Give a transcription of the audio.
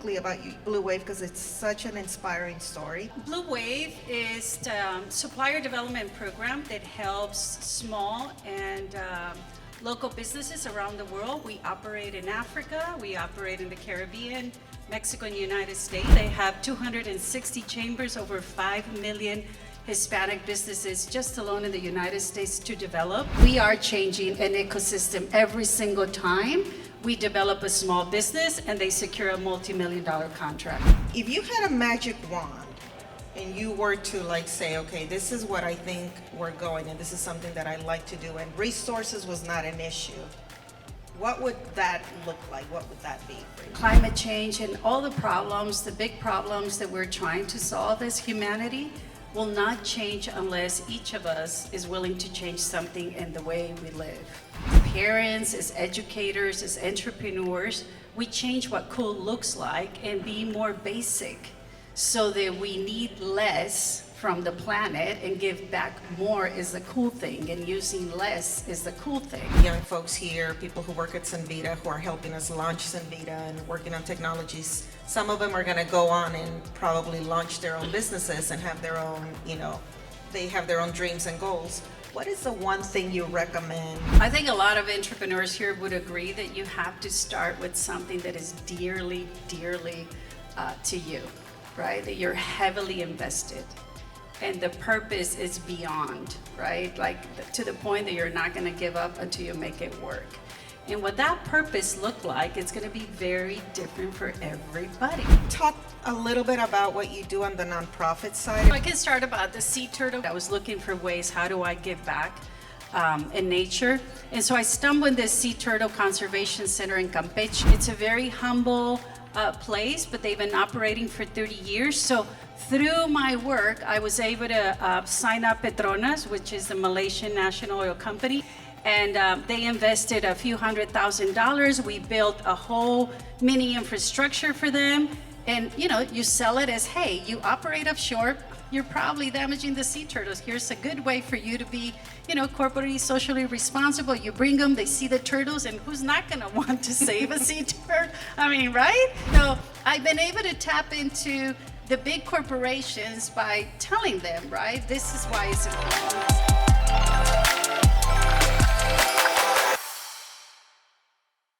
quickly about you, BlueWave, because it's such an inspiring story. BlueWave is the supplier development program that helps small and local businesses around the world. We operate in Africa, we operate in the Caribbean, Mexico, and United States. They have 260 chambers, over 5 million Hispanic businesses just alone in the United States to develop. We are changing an ecosystem every single time we develop a small business and they secure a multi-million-dollar contract. If you had a magic wand and you were to like say, okay, this is what I think we're going and this is something that I like to do and resources was not an issue, what would that look like? What would that be for you? Climate change and all the problems, the big problems that we're trying to solve as humanity will not change unless each of us is willing to change something in the way we live. Parents, as educators, as entrepreneurs, we change what cool looks like and be more basic so that we need less from the planet and give back more is the cool thing, and using less is the cool thing. Young folks here, people who work at Sinvita who are helping us launch Sinvita and working on technologies, some of them are going to go on and probably launch their own businesses and have their own, they have their own dreams and goals. What is the one thing you recommend? I think a lot of entrepreneurs here would agree that you have to start with something that is dearly, dearly to you, right? That you're heavily invested. And the purpose is beyond, right? Like to the point that you're not gonna give up until you make it work. And what that purpose look like, it's gonna be very different for everybody. Talk a little bit about what you do on the nonprofit side. I can start about the sea turtle. I was looking for ways, how do I give back in nature? And so I stumbled in this Sea Turtle Conservation Center in Campeche. It's a very humble place, but they've been operating for 30 years. So through my work, I was able to sign up Petronas, which is the Malaysian national oil company. And they invested a few $100,000. We built a whole mini infrastructure for them. And you sell it as, hey, you operate offshore, you're probably damaging the sea turtles. Here's a good way for you to be, corporately, socially responsible. You bring them, they see the turtles, and who's not gonna want to save a sea turtle? I mean, right? So I've been able to tap into the big corporations by telling them, right? This is why it's important.